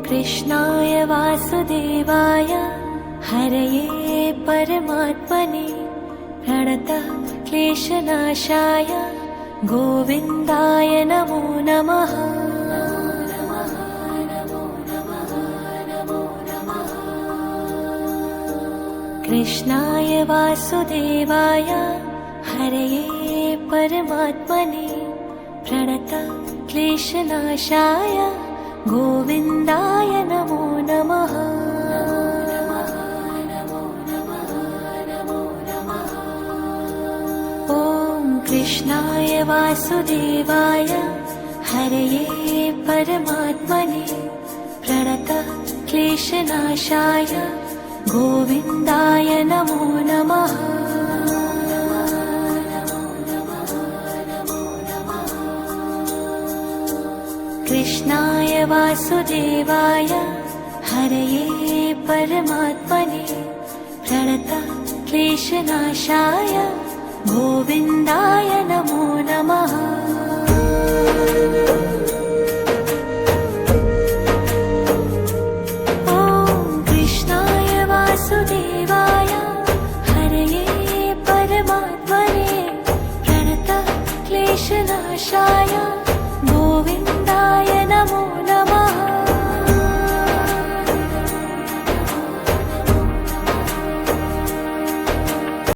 कृष्णाय वासुदेवाय हरये परमात्मने प्रणतः क्लेशनाशाय गोविन्दाय नमो नमः। कृष्णाय वासुदेवाय हरये परमात्मने प्रणतः क्लेशनाशाय गोविन्दाय नमो नमः। ॐ कृष्णाय वासुदेवाय हरये परमात्मने प्रणतः क्लेशनाशाय गोविन्दाय नमो नमः। कृष्णाय वासुदेवाय हरये परमात्मने प्रणतः क्लेशनाशाय गोविन्दाय नमो नमः।